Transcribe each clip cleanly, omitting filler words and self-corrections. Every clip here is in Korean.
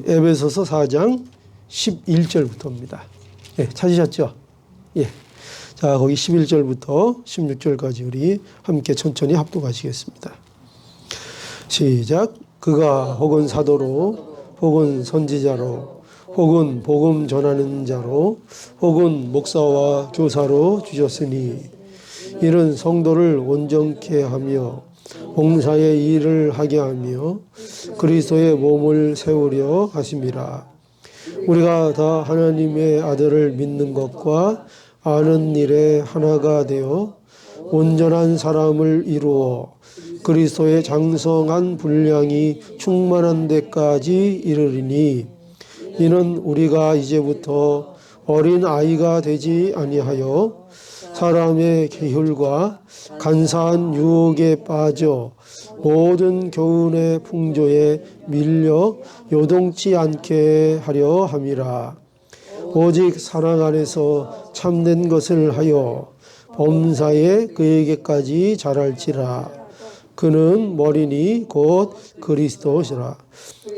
에베소서 4장 11절부터입니다. 예, 찾으셨죠? 예. 자, 거기 11절부터 16절까지 우리 함께 천천히 합독하시겠습니다. 시작. 그가 혹은 사도로, 혹은 선지자로, 혹은 복음 전하는 자로, 혹은 목사와 교사로 주셨으니 이는 성도를 온전케 하며 봉사의 일을 하게 하며 그리스도의 몸을 세우려 하심이라. 우리가 다 하나님의 아들을 믿는 것과 아는 일에 하나가 되어 온전한 사람을 이루어 그리스도의 장성한 분량이 충만한 데까지 이르리니 이는 우리가 이제부터 어린 아이가 되지 아니하여 사람의 계율과 간사한 유혹에 빠져 모든 교훈의 풍조에 밀려 요동치 않게 하려 함이라. 오직 사랑 안에서 참된 것을 하여 범사에 그에게까지 자랄지라. 그는 머리니 곧 그리스도시라.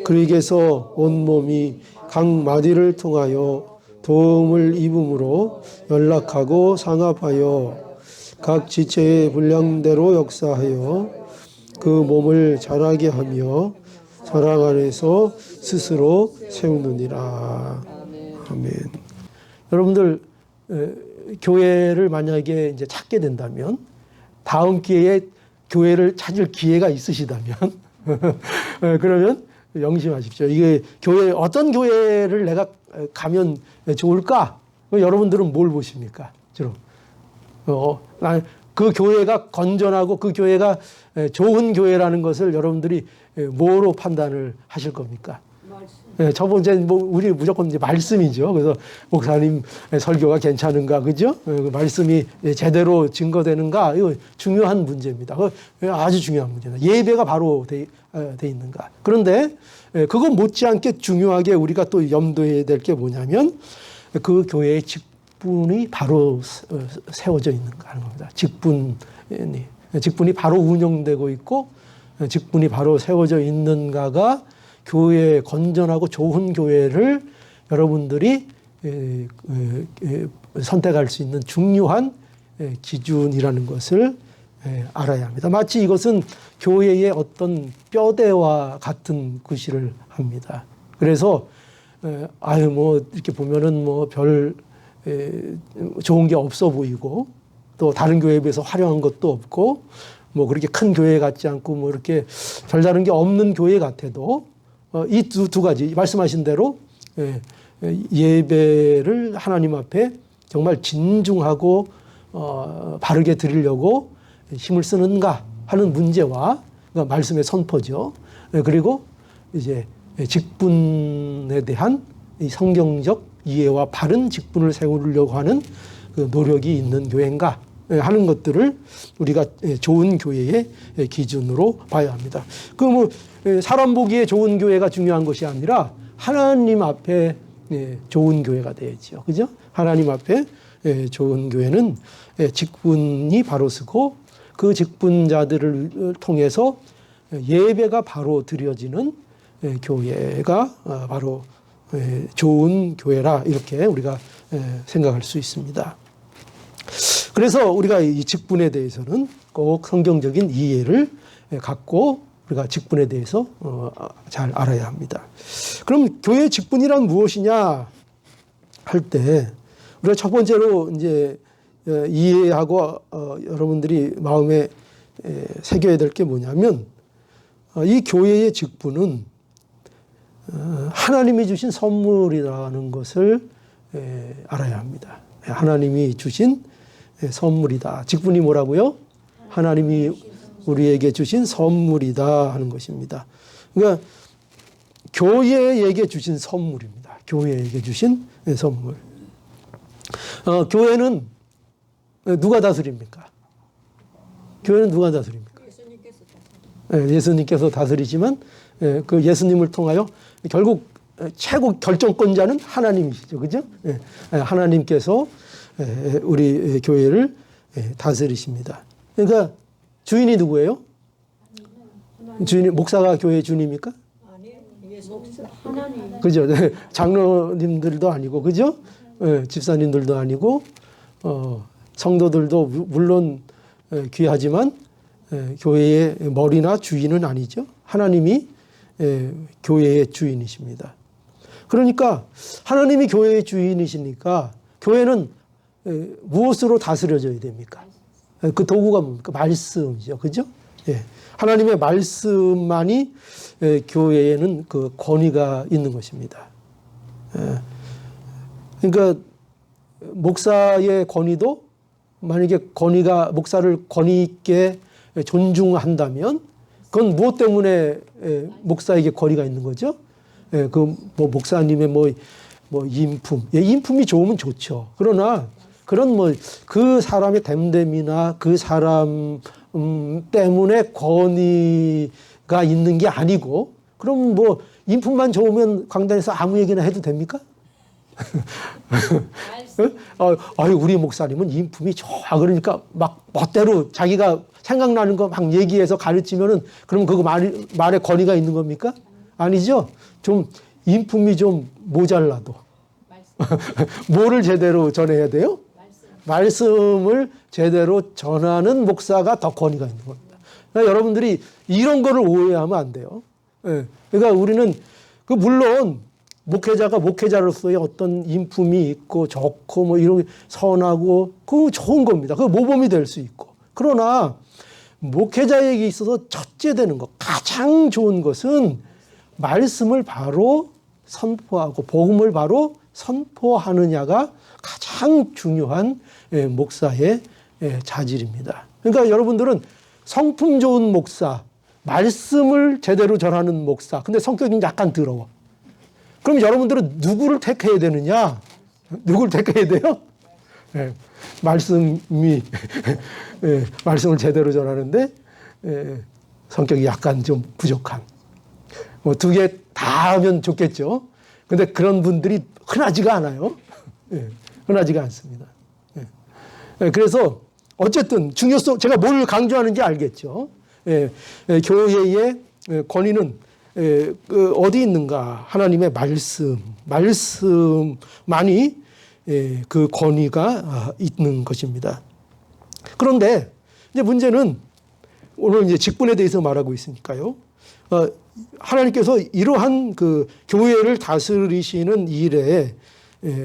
그에게서 온몸이 각 마디를 통하여 도움을 입음으로 연락하고 상합하여 각 지체의 분량대로 역사하여 그 몸을 자라게 하며 사랑 안에서 스스로 세우느니라. 아멘. 여러분들 교회를 만약에 이제 찾게 된다면 다음 기회에 교회를 찾을 기회가 있으시다면 그러면 명심하십시오. 이게 교회 어떤 교회를 내가 가면 좋을까? 여러분들은 뭘 보십니까? 주로 그 교회가 건전하고 그 교회가 좋은 교회라는 것을 여러분들이 뭐로 판단을 하실 겁니까? 첫 번째 우리 무조건 이제 말씀이죠. 그래서 목사님 설교가 괜찮은가, 그죠? 말씀이 제대로 증거되는가, 이거 중요한 문제입니다. 아주 중요한 문제다. 예배가 바로 돼 있는가. 그런데 그건 못지않게 중요하게 우리가 또 염두해야 될 게 뭐냐면 그 교회의 직분이 바로 세워져 있는가 하는 겁니다. 직분이 바로 운영되고 있고 직분이 바로 세워져 있는가가 교회의 건전하고 좋은 교회를 여러분들이 선택할 수 있는 중요한 기준이라는 것을 알아야 합니다. 마치 이것은 교회의 어떤 뼈대와 같은 구실을 합니다. 그래서 이렇게 보면은 별 좋은 게 없어 보이고 또 다른 교회에 비해서 화려한 것도 없고 그렇게 큰 교회 같지 않고 이렇게 별다른 게 없는 교회 같아도 이 두 가지 말씀하신 대로 예배를 하나님 앞에 정말 진중하고 바르게 드리려고 힘을 쓰는가 하는 문제와 그러니까 말씀의 선포죠. 그리고 이제 직분에 대한 이 성경적 이해와 바른 직분을 세우려고 하는 그 노력이 있는 교회인가 하는 것들을 우리가 좋은 교회의 기준으로 봐야 합니다. 사람 보기에 좋은 교회가 중요한 것이 아니라 하나님 앞에 좋은 교회가 되어야죠. 그죠? 하나님 앞에 좋은 교회는 직분이 바로 서고 그 직분자들을 통해서 예배가 바로 드려지는 교회가 바로 좋은 교회라 이렇게 우리가 생각할 수 있습니다. 그래서 우리가 이 직분에 대해서는 꼭 성경적인 이해를 갖고 우리가 직분에 대해서 잘 알아야 합니다. 그럼 교회의 직분이란 무엇이냐 할 때 우리가 첫 번째로 이제 이해하고 여러분들이 마음에 새겨야 될 게 뭐냐면 이 교회의 직분은 하나님이 주신 선물이라는 것을 알아야 합니다. 하나님이 주신 선물이다. 직분이 뭐라고요? 하나님이 우리에게 주신 선물이다 하는 것입니다. 그러니까 교회에게 주신 선물입니다. 교회에게 주신 선물. 교회는 누가 다스립니까? 교회는 누가 다스립니까? 예수님께서 다스리지만 그 예수님을 통하여 결국 최고 결정권자는 하나님이시죠. 그죠? 하나님께서 우리 교회를 다스리십니다. 그러니까 주인이 누구예요? 주인이 목사가 교회 주인입니까? 아니요. 하나님. 그죠? 장로님들도 아니고, 그죠? 예, 집사님들도 아니고, 성도들도 물론 귀하지만 교회의 머리나 주인은 아니죠. 하나님이 교회의 주인이십니다. 그러니까 하나님이 교회의 주인이시니까 교회는 무엇으로 다스려져야 됩니까? 그 도구가 뭡니까? 말씀이죠. 그죠? 예. 하나님의 말씀만이 교회에는 그 권위가 있는 것입니다. 예. 그러니까 목사의 권위도 만약에 목사를 권위 있게 존중한다면 그건 무엇 때문에 목사에게 권위가 있는 거죠? 그 뭐 목사님의 뭐 인품, 인품이 좋으면 좋죠. 그러나 그런 그 사람의 됨됨이나 그 사람 때문에 권위가 있는 게 아니고, 그럼 뭐 인품만 좋으면 강단에서 아무 얘기나 해도 됩니까? 아유, 우리 목사님은 인품이 좋아. 그러니까 막 멋대로 자기가 생각나는 거 막 얘기해서 가르치면은 그럼 그거 말에 권위가 있는 겁니까? 아니죠. 좀 인품이 좀 모자라도 뭐를 제대로 전해야 돼요? 말씀을 제대로 전하는 목사가 더 권위가 있는 겁니다. 그러니까 여러분들이 이런 거를 오해하면 안 돼요. 그러니까 우리는 물론 목회자가 목회자로서의 어떤 인품이 있고 좋고 뭐 이런 선하고 그거 좋은 겁니다. 그거 모범이 될 수 있고. 그러나 목회자에게 있어서 첫째 되는 것, 가장 좋은 것은 말씀을 바로 선포하고 복음을 바로 선포하느냐가 가장 중요한 목사의 자질입니다. 그러니까 여러분들은 성품 좋은 목사, 말씀을 제대로 전하는 목사, 근데 성격이 약간 더러워. 그럼 여러분들은 누구를 택해야 되느냐? 누구를 택해야 돼요? 말씀을 제대로 전하는데 성격이 약간 좀 부족한. 뭐 두 개 다 하면 좋겠죠. 근데 그런 분들이 흔하지가 않아요. 흔하지가 않습니다. 그래서 어쨌든 중요성, 제가 뭘 강조하는지 알겠죠. 교회의 권위는 어디 있는가? 하나님의 말씀만이 그 권위가 있는 것입니다. 그런데 이제 문제는 오늘 이제 직분에 대해서 말하고 있으니까요. 하나님께서 이러한 그 교회를 다스리시는 일에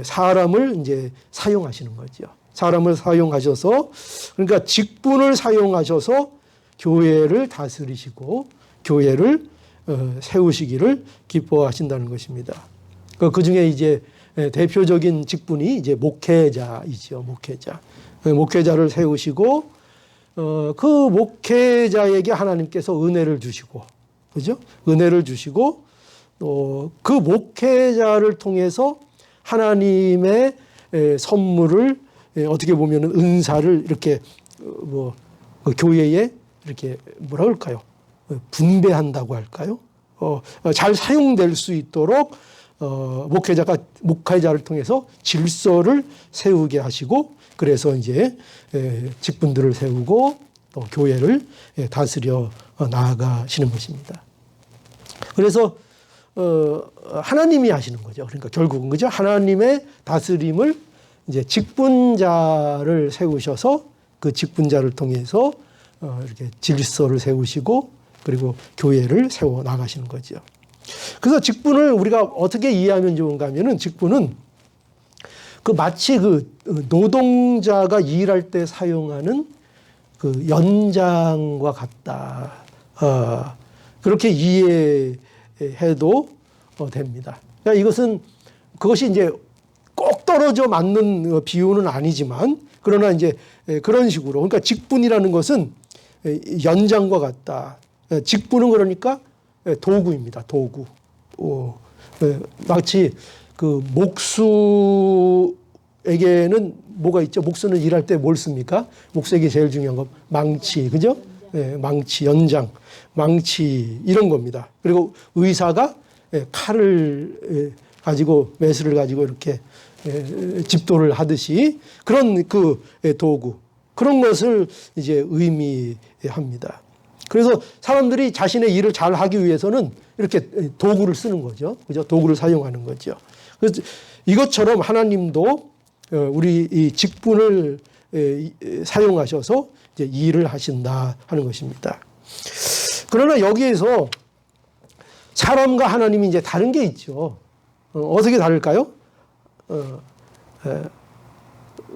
사람을 이제 사용하시는 거죠. 사람을 사용하셔서, 그러니까 직분을 사용하셔서 교회를 다스리시고 교회를 세우시기를 기뻐하신다는 것입니다. 그 중에 이제 대표적인 직분이 이제 목회자이죠. 목회자를 세우시고 그 목회자에게 하나님께서 은혜를 주시고, 그죠? 은혜를 주시고 또 그 목회자를 통해서 하나님의 선물을, 어떻게 보면 은사를 이렇게 교회에 이렇게 뭐라 그럴까요? 분배한다고 할까요? 잘 사용될 수 있도록 목회자를 통해서 질서를 세우게 하시고, 그래서 이제 직분들을 세우고 또 교회를 다스려 나아가시는 것입니다. 그래서 하나님이 하시는 거죠. 그러니까 결국은, 그죠? 하나님의 다스림을 이제 직분자를 세우셔서 그 직분자를 통해서 이렇게 질서를 세우시고 그리고 교회를 세워 나가시는 거죠. 그래서 직분을 우리가 어떻게 이해하면 좋은가 하면은, 직분은 마치 노동자가 일할 때 사용하는 그 연장과 같다. 그렇게 이해해도 됩니다. 그러니까 그것이 이제 꼭 떨어져 맞는 비유는 아니지만, 그러나 이제 그런 식으로, 그러니까 직분이라는 것은 연장과 같다. 직분은 그러니까 도구입니다. 도구. 마치 그 목수에게는 뭐가 있죠? 목수는 일할 때 뭘 씁니까? 목수에게 제일 중요한 건 망치, 그죠? 망치, 연장, 망치 이런 겁니다. 그리고 의사가 칼을 가지고, 메스를 가지고 이렇게 집도를 하듯이 그런 그 도구, 그런 것을 이제 의미합니다. 그래서 사람들이 자신의 일을 잘 하기 위해서는 이렇게 도구를 쓰는 거죠. 그죠? 도구를 사용하는 거죠. 그래서 이것처럼 하나님도 우리 이 직분을 사용하셔서 이제 일을 하신다 하는 것입니다. 그러나 여기에서 사람과 하나님이 이제 다른 게 있죠. 어떻게 다를까요?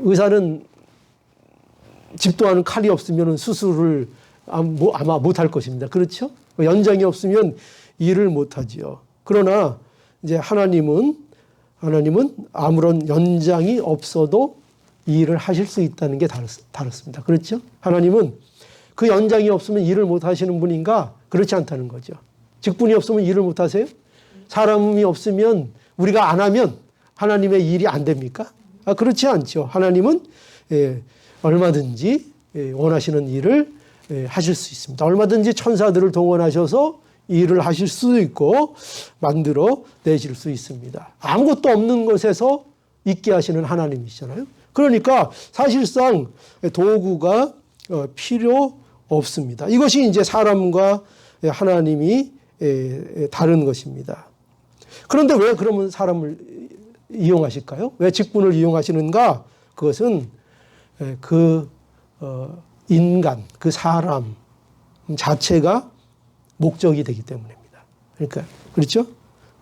의사는 집도하는 칼이 없으면 수술을 아마 못할 것입니다. 그렇죠? 연장이 없으면 일을 못하지요. 그러나 이제 하나님은 아무런 연장이 없어도 일을 하실 수 있다는 게 다릅니다. 그렇죠? 하나님은 그 연장이 없으면 일을 못 하시는 분인가? 그렇지 않다는 거죠. 직분이 없으면 일을 못 하세요? 사람이 없으면 우리가 안 하면 하나님의 일이 안 됩니까? 그렇지 않죠. 하나님은 얼마든지 원하시는 일을 하실 수 있습니다. 얼마든지 천사들을 동원하셔서 일을 하실 수도 있고 만들어 내실 수 있습니다. 아무것도 없는 것에서 있게 하시는 하나님이시잖아요. 그러니까 사실상 도구가 필요 없습니다. 이것이 이제 사람과 하나님이 다른 것입니다. 그런데 왜 그러면 사람을 이용하실까요? 왜 직분을 이용하시는가? 그것은 그 인간, 그 사람 자체가 목적이 되기 때문입니다. 그러니까 그렇죠?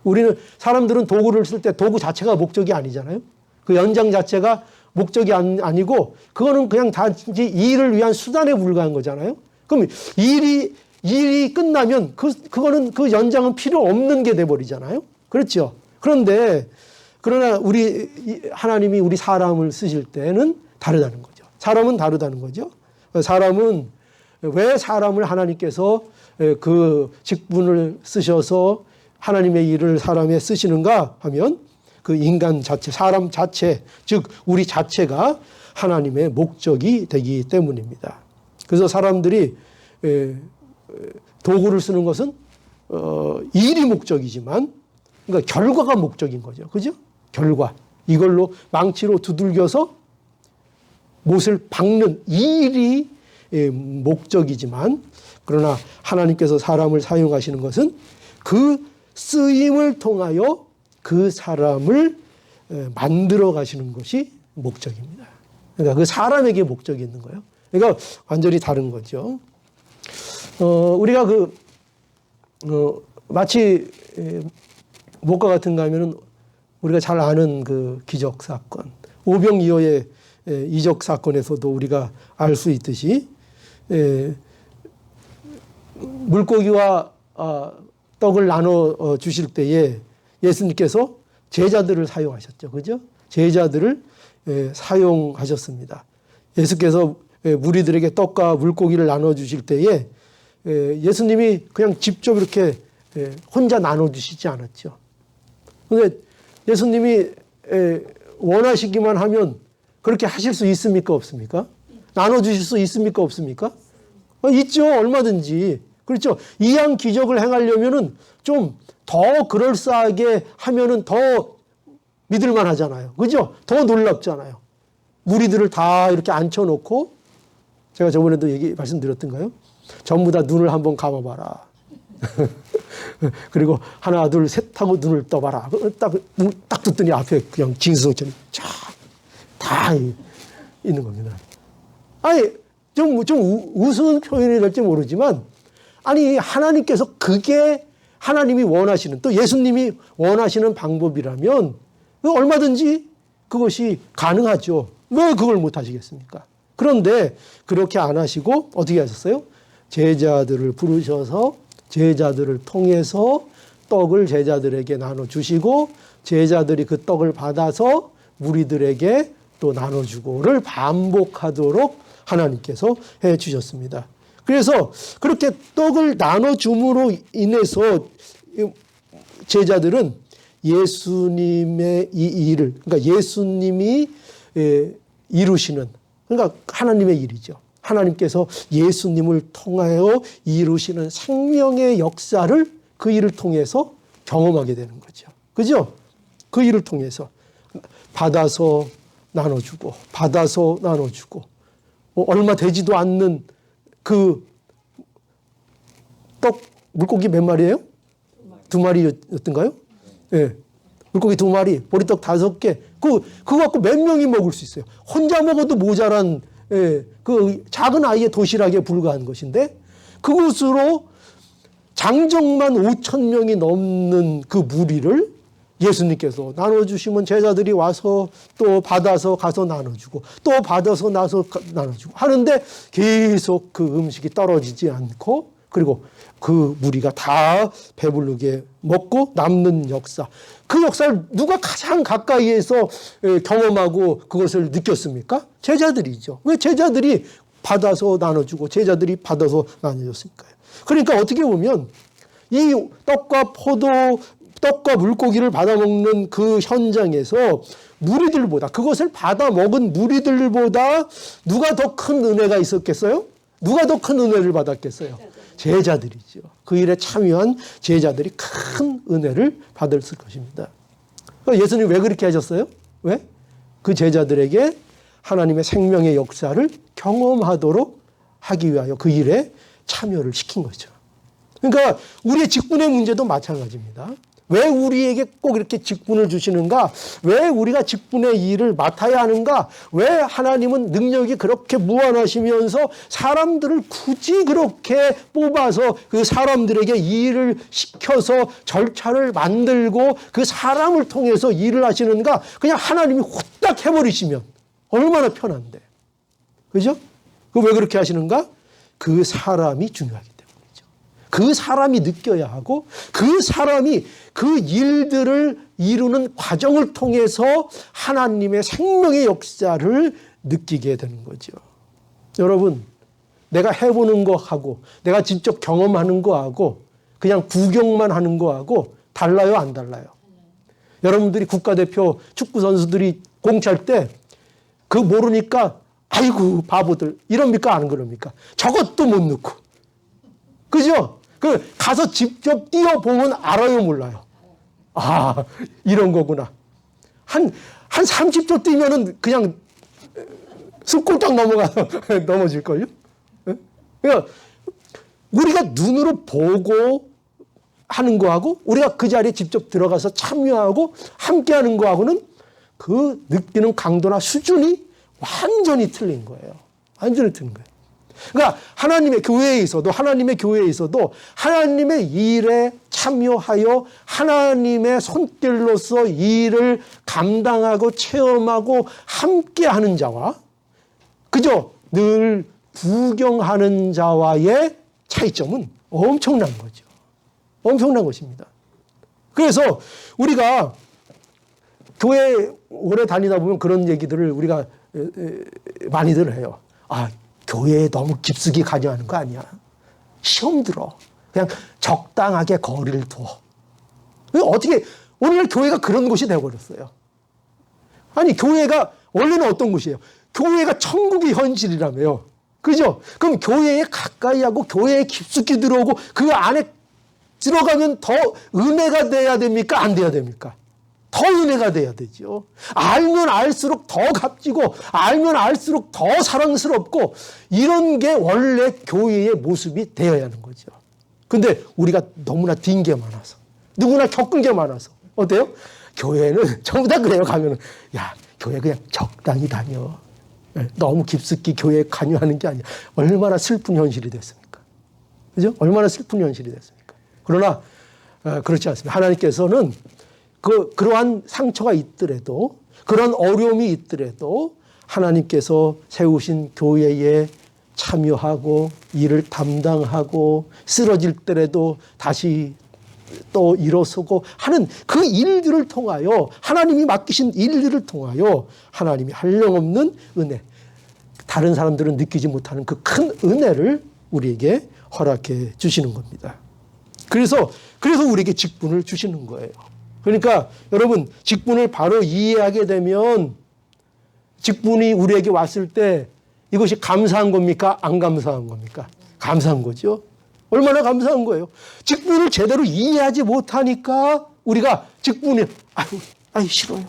우리는 사람들은 도구를 쓸 때 도구 자체가 목적이 아니잖아요. 그 연장 자체가 목적이 아니고 그거는 그냥 단지 일을 위한 수단에 불과한 거잖아요. 그럼 일이 끝나면 그거는 그 연장은 필요 없는 게 돼버리잖아요. 그렇죠? 그러나 하나님이 우리 사람을 쓰실 때는 다르다는 거죠. 사람은 다르다는 거죠. 사람은 왜 사람을 하나님께서 그 직분을 쓰셔서 하나님의 일을 사람에 쓰시는가 하면 그 인간 자체, 사람 자체, 즉 우리 자체가 하나님의 목적이 되기 때문입니다. 그래서 사람들이 도구를 쓰는 것은 일이 목적이지만 그러니까 결과가 목적인 거죠. 그죠? 결과. 이걸로 망치로 두들겨서 못을 박는 일이 목적이지만 그러나 하나님께서 사람을 사용하시는 것은 그 쓰임을 통하여 그 사람을 만들어 가시는 것이 목적입니다. 그러니까 그 사람에게 목적이 있는 거예요. 그러니까 완전히 다른 거죠. 우리가 마치 목과 같은가 하면은 우리가 잘 아는 그 기적 사건, 오병이어의 이적 사건에서도 우리가 알 수 있듯이 물고기와 떡을 나눠 주실 때에 예수님께서 제자들을 사용하셨죠. 그죠? 제자들을 사용하셨습니다. 예수께서 무리들에게 떡과 물고기를 나눠 주실 때에 예수님이 그냥 직접 이렇게 혼자 나눠 주시지 않았죠. 그런데 예수님이 원하시기만 하면 그렇게 하실 수 있습니까? 없습니까? 나눠 주실 수 있습니까? 없습니까? 있죠. 얼마든지. 그렇죠. 이양 기적을 행하려면은 좀 더 그럴싸하게 하면은 더 믿을만 하잖아요. 그죠? 더 놀랍잖아요. 무리들을 다 이렇게 앉혀놓고 제가 저번에도 말씀드렸던가요? 전부 다 눈을 한번 감아봐라. 그리고 하나, 둘, 셋 하고 눈을 떠봐라. 딱 떴더니 앞에 그냥 징수성천이 다 있는 겁니다. 아니, 좀 우스운 표현이 될지 모르지만, 아니, 하나님께서 그게 하나님이 원하시는, 또 예수님이 원하시는 방법이라면, 얼마든지 그것이 가능하죠. 왜 그걸 못 하시겠습니까? 그런데 그렇게 안 하시고, 어떻게 하셨어요? 제자들을 부르셔서, 제자들을 통해서 떡을 제자들에게 나눠주시고, 제자들이 그 떡을 받아서 무리들에게 또 나눠주고를 반복하도록 하나님께서 해 주셨습니다. 그래서 그렇게 떡을 나눠줌으로 인해서 제자들은 예수님의 이 일을, 그러니까 예수님이 이루시는, 그러니까 하나님의 일이죠. 하나님께서 예수님을 통하여 이루시는 생명의 역사를 그 일을 통해서 경험하게 되는 거죠. 그죠? 그 일을 통해서 받아서 나눠주고, 받아서 나눠주고, 얼마 되지도 않는 그 떡, 물고기 몇 마리예요? 2마리였던가요? 예. 물고기 2마리, 보리떡 5개. 그거 갖고 몇 명이 먹을 수 있어요? 혼자 먹어도 모자란, 예, 그 작은 아이의 도시락에 불과한 것인데, 그것으로 장정만 5,000명이 넘는 그 무리를 예수님께서 나눠주시면 제자들이 와서 또 받아서 가서 나눠주고 또 받아서 나서 나눠주고 하는데 계속 그 음식이 떨어지지 않고 그리고 그 무리가 다 배부르게 먹고 남는 역사. 그 역사를 누가 가장 가까이에서 경험하고 그것을 느꼈습니까? 제자들이죠. 왜 제자들이 받아서 나눠주고 제자들이 받아서 나눠줬으니까요. 그러니까 어떻게 보면 이 떡과 물고기를 받아먹는 그 현장에서 무리들보다 그것을 받아먹은 무리들보다 누가 더 큰 은혜가 있었겠어요? 누가 더 큰 은혜를 받았겠어요? 제자들이죠. 그 일에 참여한 제자들이 큰 은혜를 받았을 것입니다. 예수님 왜 그렇게 하셨어요? 왜? 그 제자들에게 하나님의 생명의 역사를 경험하도록 하기 위하여 그 일에 참여를 시킨 거죠. 그러니까 우리의 직분의 문제도 마찬가지입니다. 왜 우리에게 꼭 이렇게 직분을 주시는가? 왜 우리가 직분의 일을 맡아야 하는가? 왜 하나님은 능력이 그렇게 무한하시면서 사람들을 굳이 그렇게 뽑아서 그 사람들에게 일을 시켜서 절차를 만들고 그 사람을 통해서 일을 하시는가? 그냥 하나님이 후딱 해버리시면 얼마나 편한데. 그죠? 그 왜 그렇게 하시는가? 그 사람이 중요하기 때문이죠. 그 사람이 느껴야 하고 그 사람이 그 일들을 이루는 과정을 통해서 하나님의 생명의 역사를 느끼게 되는 거죠. 여러분, 내가 해보는 거하고 내가 직접 경험하는 거하고 그냥 구경만 하는 거하고 달라요, 안 달라요? 여러분들이 국가대표 축구 선수들이 공 찰 때 그거 모르니까 아이고 바보들 이럽니까 안 그럽니까? 저것도 못 넣고. 그죠? 그 가서 직접 뛰어보면 알아요, 몰라요? 아, 이런 거구나. 한 30초 뛰면은 그냥 습골딱 넘어질걸요? 그러니까 우리가 눈으로 보고 하는 거하고 우리가 그 자리에 직접 들어가서 참여하고 함께 하는 거하고는 그 느끼는 강도나 수준이 완전히 틀린 거예요. 완전히 틀린 거예요. 그러니까 하나님의 교회에 있어도 하나님의 일에 참여하여 하나님의 손길로서 일을 감당하고 체험하고 함께하는 자와 그저 늘 구경하는 자와의 차이점은 엄청난 거죠. 엄청난 것입니다. 그래서 우리가 교회 오래 다니다 보면 그런 얘기들을 우리가 많이들 해요. 아, 교회에 너무 깊숙이 관여하는 거 아니야. 시험 들어. 그냥 적당하게 거리를 둬. 어떻게 오늘날 교회가 그런 곳이 되어버렸어요. 아니 교회가 원래는 어떤 곳이에요? 교회가 천국의 현실이라며요. 그죠? 그럼 교회에 가까이 하고 교회에 깊숙이 들어오고 그 안에 들어가면 더 은혜가 돼야 됩니까? 안 돼야 됩니까? 더 은혜가 돼야 되죠. 알면 알수록 더 값지고 알면 알수록 더 사랑스럽고 이런 게 원래 교회의 모습이 되어야 하는 거죠. 근데 우리가 너무나 딘 게 많아서 누구나 겪은 게 많아서 어때요? 교회는 전부 다 그래요. 가면은 야 교회 그냥 적당히 다녀. 너무 깊숙이 교회에 관여하는 게 아니야. 얼마나 슬픈 현실이 됐습니까? 그죠? 얼마나 슬픈 현실이 됐습니까? 그러나 그렇지 않습니다. 하나님께서는 그러한 상처가 있더라도 그런 어려움이 있더라도 하나님께서 세우신 교회에 참여하고 일을 담당하고 쓰러질 때라도 다시 또 일어서고 하는 그 일들을 통하여 하나님이 맡기신 일들을 통하여 하나님이 한량없는 은혜 다른 사람들은 느끼지 못하는 그 큰 은혜를 우리에게 허락해 주시는 겁니다. 그래서 우리에게 직분을 주시는 거예요. 그러니까 여러분 직분을 바로 이해하게 되면 직분이 우리에게 왔을 때 이것이 감사한 겁니까? 안 감사한 겁니까? 감사한 거죠. 얼마나 감사한 거예요. 직분을 제대로 이해하지 못하니까 우리가 직분이 아유 싫어요.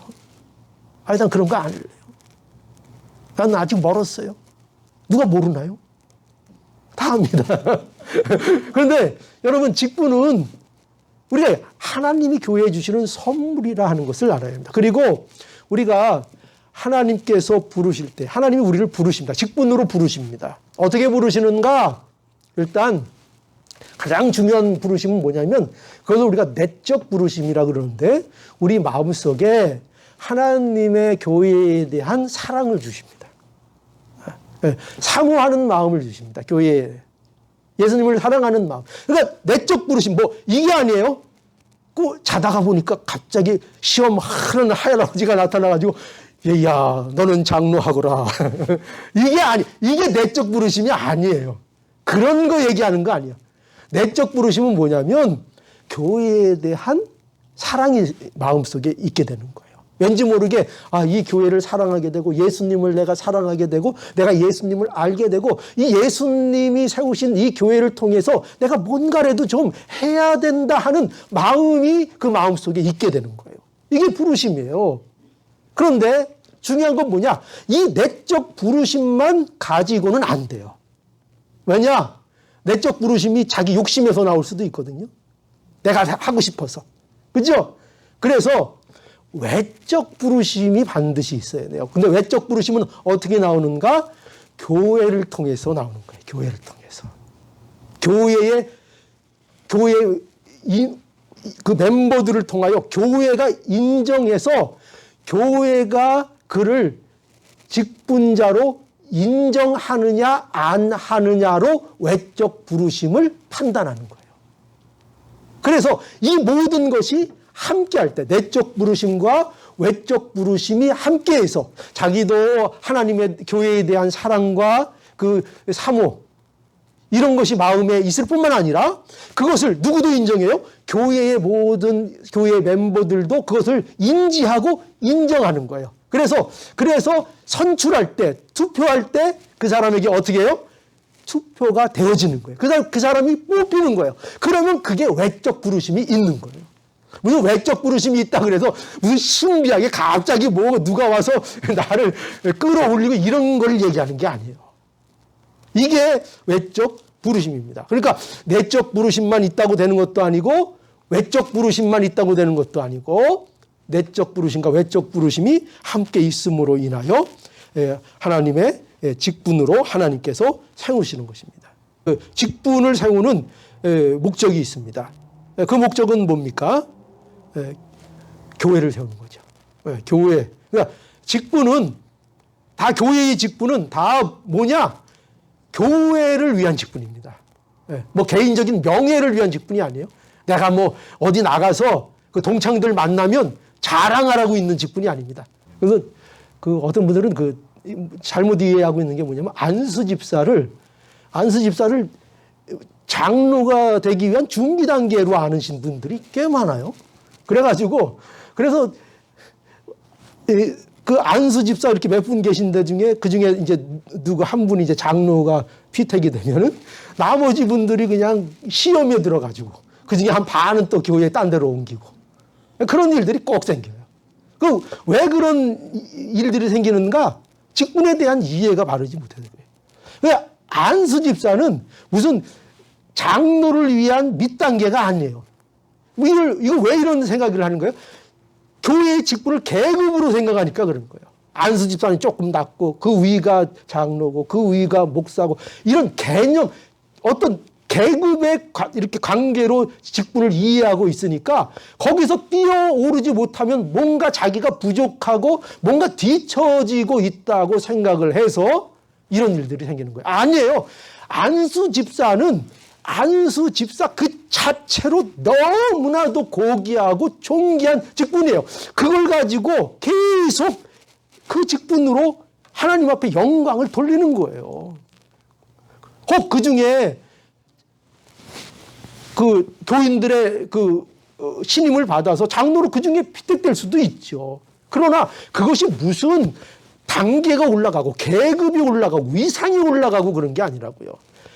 난 그런 거 안 할래요. 난 아직 멀었어요. 누가 모르나요? 다 압니다. 그런데 여러분 직분은 우리가 하나님이 교회에 주시는 선물이라 하는 것을 알아야 합니다. 그리고 우리가 하나님께서 부르실 때 하나님이 우리를 부르십니다. 직분으로 부르십니다. 어떻게 부르시는가? 일단 가장 중요한 부르심은 뭐냐면 그것을 우리가 내적 부르심이라 그러는데 우리 마음속에 하나님의 교회에 대한 사랑을 주십니다. 사모하는 마음을 주십니다. 교회에. 예수님을 사랑하는 마음. 그러니까 내적 부르심 뭐 이게 아니에요. 그 자다가 보니까 갑자기 시험하는 할아버지가 나타나가지고 얘야 너는 장로하거라. 이게 내적 부르심이 아니에요. 그런 거 얘기하는 거 아니에요. 내적 부르심은 뭐냐면 교회에 대한 사랑이 마음속에 있게 되는 거예요. 왠지 모르게 이 교회를 사랑하게 되고 예수님을 내가 사랑하게 되고 내가 예수님을 알게 되고 이 예수님이 세우신 이 교회를 통해서 내가 뭔가라도 좀 해야 된다 하는 마음이 그 마음속에 있게 되는 거예요. 이게 부르심이에요. 그런데 중요한 건 뭐냐? 이 내적 부르심만 가지고는 안 돼요. 왜냐? 내적 부르심이 자기 욕심에서 나올 수도 있거든요. 내가 하고 싶어서. 그죠? 그래서 외적 부르심이 반드시 있어야 돼요. 근데 외적 부르심은 어떻게 나오는가? 교회를 통해서 나오는 거예요. 교회를 통해서. 교회의 그 멤버들을 통하여 교회가 인정해서 교회가 그를 직분자로 인정하느냐 안 하느냐로 외적 부르심을 판단하는 거예요. 그래서 이 모든 것이 함께할 때 내적 부르심과 외적 부르심이 함께해서 자기도 하나님의 교회에 대한 사랑과 그 사모 이런 것이 마음에 있을 뿐만 아니라 그것을 누구도 인정해요? 교회의 모든 교회 멤버들도 그것을 인지하고 인정하는 거예요. 그래서 선출할 때 투표할 때 그 사람에게 어떻게 해요? 투표가 되어지는 거예요. 그 사람이 뽑히는 거예요. 그러면 그게 외적 부르심이 있는 거예요. 무슨 외적 부르심이 있다 그래서 무슨 신비하게 갑자기 누가 와서 나를 끌어올리고 이런 걸 얘기하는 게 아니에요. 이게 외적 부르심입니다. 그러니까 내적 부르심만 있다고 되는 것도 아니고 외적 부르심만 있다고 되는 것도 아니고 내적 부르심과 외적 부르심이 함께 있음으로 인하여 하나님의 직분으로 하나님께서 세우시는 것입니다. 직분을 세우는 목적이 있습니다. 그 목적은 뭡니까? 교회를 세우는 거죠. 교회. 그러니까 직분은 다 교회의 직분은 다 뭐냐? 교회를 위한 직분입니다. 뭐 개인적인 명예를 위한 직분이 아니에요. 내가 뭐 어디 나가서 그 동창들 만나면 자랑하라고 있는 직분이 아닙니다. 그래서 그 어떤 분들은 잘못 이해하고 있는 게 뭐냐면 안수 집사를 장로가 되기 위한 준비 단계로 아는 분들이 꽤 많아요. 그래서 그 안수 집사 이렇게 몇 분 계신데 중에 그 중에 이제 누구 한 분이 이제 장로가 피택이 되면은 나머지 분들이 그냥 시험에 들어가지고 그 중에 한 반은 또 교회 딴 데로 옮기고 그런 일들이 꼭 생겨요. 왜 그런 일들이 생기는가? 직분에 대한 이해가 바르지 못해서 그래요. 안수 집사는 무슨 장로를 위한 밑단계가 아니에요. 이거 왜 이런 생각을 하는 거예요? 교회의 직분을 계급으로 생각하니까 그런 거예요. 안수 집사는 조금 낮고 그 위가 장로고 그 위가 목사고 이런 개념 어떤 계급의 이렇게 관계로 직분을 이해하고 있으니까 거기서 뛰어오르지 못하면 뭔가 자기가 부족하고 뭔가 뒤처지고 있다고 생각을 해서 이런 일들이 생기는 거예요. 아니에요. 안수 집사 그 자체로 너무나도 고귀하고 존귀한 직분이에요. 그걸 가지고 계속 그 직분으로 하나님 앞에 영광을 돌리는 거예요. 혹 그 중에 그 교인들의 신임을 받아서 장로로 그 중에 피택될 수도 있죠. 그러나 그것이 무슨 단계가 올라가고 계급이 올라가고 위상이 올라가고 그런 게 아니라고요.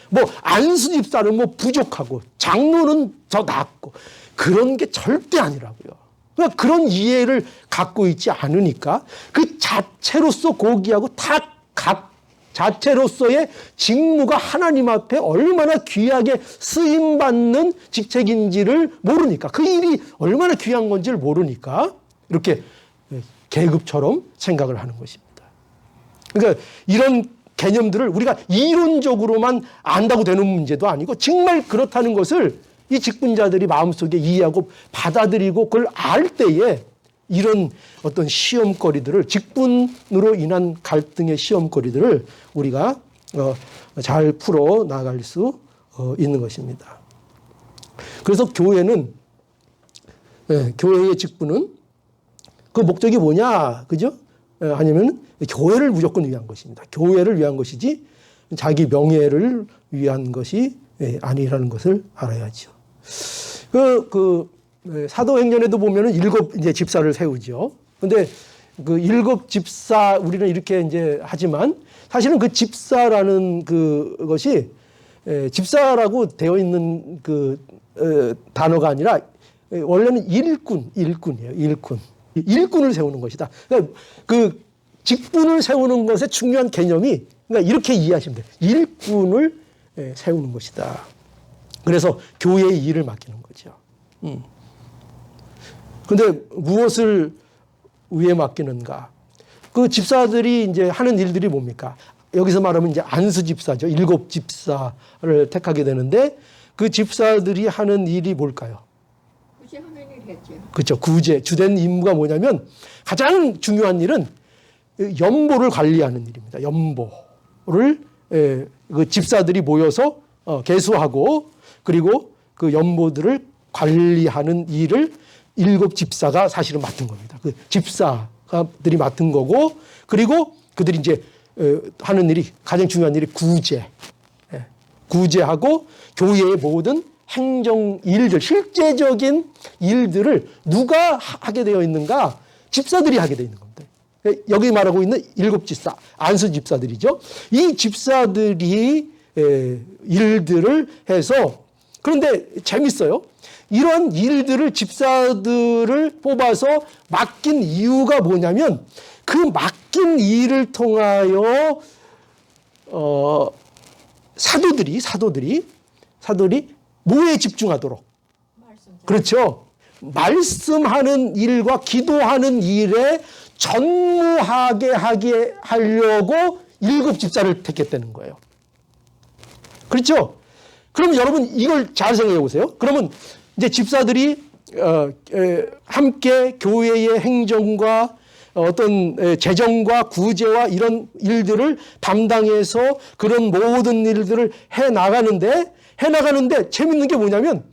뭐 안수 집사는 뭐 부족하고 장로는 더 낫고 그런 게 절대 아니라고요. 그러니까 그런 이해를 갖고 있지 않으니까 그 자체로서 고귀하고 다 각 자체로서의 직무가 하나님 앞에 얼마나 귀하게 쓰임받는 직책인지를 모르니까, 그 일이 얼마나 귀한 건지를 모르니까 이렇게 계급처럼 생각을 하는 것입니다. 그러니까 이런 개념들을 우리가 이론적으로만 안다고 되는 문제도 아니고 정말 그렇다는 것을 이 직분자들이 마음속에 이해하고 받아들이고 그걸 알 때에 이런 어떤 시험거리들을, 직분으로 인한 갈등의 시험거리들을 우리가 잘 풀어 나갈 수 있는 것입니다. 그래서 교회는, 교회의 직분은 그 목적이 뭐냐, 그죠? 아니면 교회를 무조건 위한 것입니다. 교회를 위한 것이지 자기 명예를 위한 것이 아니라는 것을 알아야죠. 사도행전에도 보면은 7 이제 집사를 세우죠. 근데 그 7 집사, 우리는 이렇게 이제 하지만 사실은 그 집사라는 그것이 집사라고 되어 있는 그 단어가 아니라 원래는 일꾼이에요. 일꾼을 세우는 것이다. 그러니까 그 직분을 세우는 것의 중요한 개념이, 그러니까 이렇게 이해하시면 돼요. 일꾼을 세우는 것이다. 그래서 교회의 일을 맡기는 거죠. 근데 무엇을 위해 맡기는가? 그 집사들이 이제 하는 일들이 뭡니까? 여기서 말하면 이제 안수 집사죠. 7 집사를 택하게 되는데 그 집사들이 하는 일이 뭘까요? 구제하는 일이겠죠. 그렇죠. 구제. 주된 임무가 뭐냐면 가장 중요한 일은 연보를 관리하는 일입니다. 연보를 그 집사들이 모여서 계수하고 그리고 그 연보들을 관리하는 일을 7 집사가 사실은 맡은 겁니다. 그 집사들이 맡은 거고, 그리고 그들이 이제 하는 일이, 가장 중요한 일이 구제. 구제하고 교회의 모든 행정 일들, 실제적인 일들을 누가 하게 되어 있는가? 집사들이 하게 되어 있는 겁니다. 여기 말하고 있는 7 집사, 안수 집사들이죠. 이 집사들이 일들을 해서, 그런데 재밌어요. 이런 일들을, 집사들을 뽑아서 맡긴 이유가 뭐냐면 그 맡긴 일을 통하여 사도들이 뭐에 집중하도록. 그렇죠. 말씀하는 일과 기도하는 일에 전무하게 하게 하려고 7 집사를 택했다는 거예요. 그렇죠. 그럼 여러분 이걸 잘 생각해 보세요. 그러면 이제 집사들이 함께 교회의 행정과 어떤 재정과 구제와 이런 일들을 담당해서 그런 모든 일들을 해나가는데 재밌는 게 뭐냐면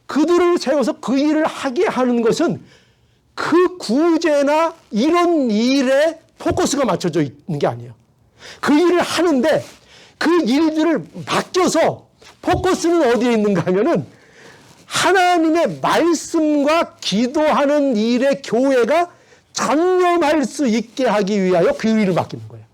그들을 세워서 그 일을 하게 하는 것은 그 구제나 이런 일에 포커스가 맞춰져 있는 게 아니에요. 그 일을 하는데 그 일들을 맡겨서 포커스는 어디에 있는가 하면은 하나님의 말씀과 기도하는 일에 교회가 전념할 수 있게 하기 위하여 그 일을 맡기는 거예요.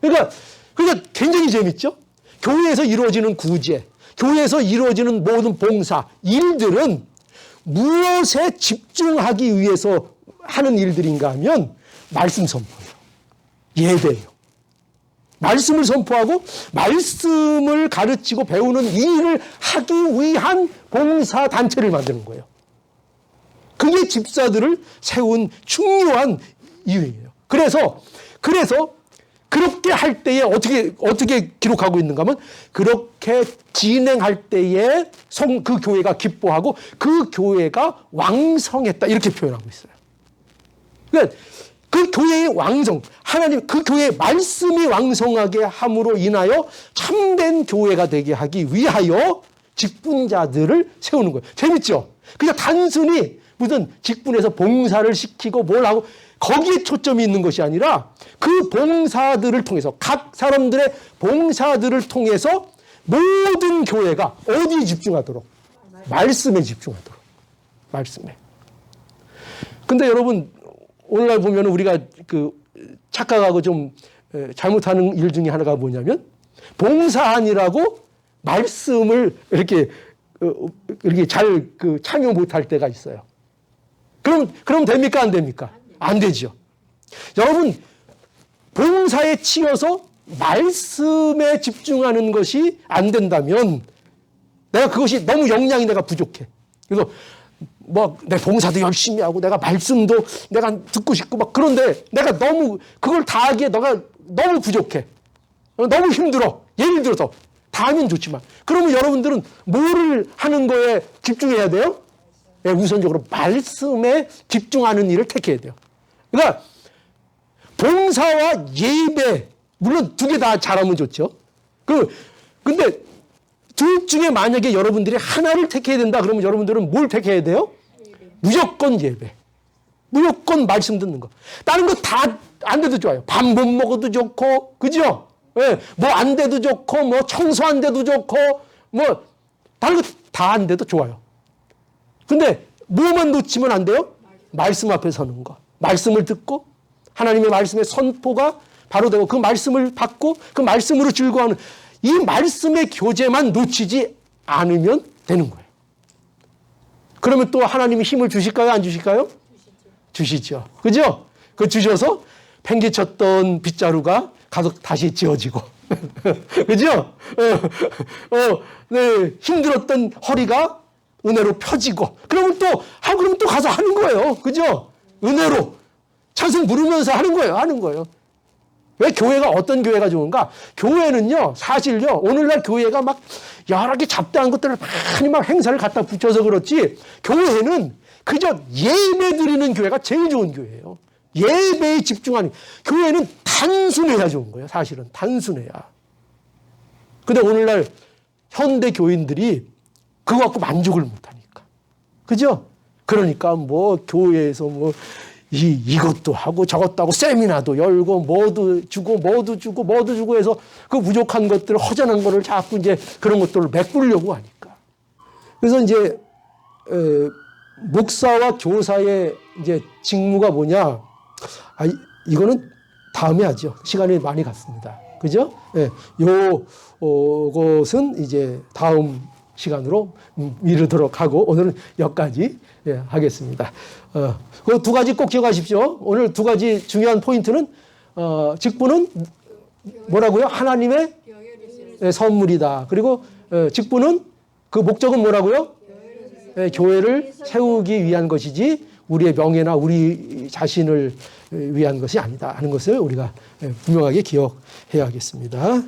그러니까 굉장히 재밌죠? 교회에서 이루어지는 구제, 교회에서 이루어지는 모든 봉사, 일들은 무엇에 집중하기 위해서 하는 일들인가 하면 말씀 선포예요. 예배예요. 말씀을 선포하고 말씀을 가르치고 배우는 일을 하기 위한 봉사단체를 만드는 거예요. 그게 집사들을 세운 중요한 이유예요. 그래서 그렇게 할 때에 어떻게 기록하고 있는가 하면 그렇게 진행할 때에 그 교회가 기뻐하고 그 교회가 왕성했다 이렇게 표현하고 있어요. 그러니까 그 교회의 왕성, 하나님 그 교회의 말씀이 왕성하게 함으로 인하여 참된 교회가 되게 하기 위하여 직분자들을 세우는 거예요. 재밌죠? 그냥 단순히 무슨 직분에서 봉사를 시키고 뭘 하고 거기에 초점이 있는 것이 아니라 그 봉사들을 통해서 각 사람들의 봉사들을 통해서 모든 교회가 어디에 집중하도록? 말씀에 집중하도록. 말씀에. 근데 여러분 오늘날 보면 우리가 그 착각하고 좀 잘못하는 일 중에 하나가 뭐냐면 봉사하느라고 말씀을 이렇게 잘 참여 못할 때가 있어요. 그럼 됩니까? 안 됩니까? 안 되죠. 여러분, 봉사에 치여서 말씀에 집중하는 것이 안 된다면 내가 그것이 너무 역량이 내가 부족해. 그래서 뭐 내 봉사도 열심히 하고 내가 말씀도 내가 듣고 싶고 막 그런데 내가 너무 그걸 다 하기에 너가 너무 부족해. 너무 힘들어. 예를 들어서 다 하면 좋지만 그러면 여러분들은 뭐를 하는 거에 집중해야 돼요? 네, 우선적으로 말씀에 집중하는 일을 택해야 돼요. 그러니까 봉사와 예배 물론 두 개 다 잘하면 좋죠. 근데 둘 중에 만약에 여러분들이 하나를 택해야 된다 그러면 여러분들은 뭘 택해야 돼요? 무조건 예배. 무조건 말씀 듣는 거. 다른 거 다 안 돼도 좋아요. 밥 못 먹어도 좋고, 그죠? 예, 뭐 안 돼도 좋고, 뭐 청소 안 돼도 좋고, 뭐 다른 거 다 안 돼도 좋아요. 근데 뭐만 놓치면 안 돼요? 말씀 앞에 서는 거. 말씀을 듣고 하나님의 말씀의 선포가 바로 되고 그 말씀을 받고 그 말씀으로 즐거워하는 이 말씀의 교제만 놓치지 않으면 되는 거예요. 그러면 또 하나님이 힘을 주실까요? 안 주실까요? 주시죠. 그죠? 그 주셔서 팽개쳤던 빗자루가 가서 다시 지어지고. 그죠? 네, 힘들었던 허리가 은혜로 펴지고. 그러면 또 가서 하는 거예요. 그죠? 은혜로. 찬송 부르면서 하는 거예요. 하는 거예요. 왜 교회가 어떤 교회가 좋은가? 교회는요, 사실요, 오늘날 교회가 막 여러 개 잡다한 것들을 많이 막 행사를 갖다 붙여서 그렇지, 교회는 그저 예배 드리는 교회가 제일 좋은 교회예요. 예배에 집중하는, 교회는 단순해야 좋은 거예요. 사실은 단순해야. 근데 오늘날 현대 교인들이 그거 갖고 만족을 못하니까. 그죠? 그러니까 뭐 교회에서 뭐 이것도 하고 저것도 하고 세미나도 열고 뭐도 주고 해서 그 부족한 것들 허전한 거를 자꾸 이제 그런 것들을 메꾸려고 하니까. 그래서 이제 목사와 교사의 이제 직무가 뭐냐? 이거는 다음에 하죠. 시간이 많이 갔습니다. 그죠? 예. 요것은 이제 다음 시간으로 미루도록 하고 오늘은 여기까지 하겠습니다. 그 두 가지 꼭 기억하십시오. 오늘 두 가지 중요한 포인트는 직분은 뭐라고요? 하나님의 선물이다. 그리고 직분은 그 목적은 뭐라고요? 교회를 세우기 위한 것이지 우리의 명예나 우리 자신을 위한 것이 아니다 하는 것을 우리가 분명하게 기억해야겠습니다.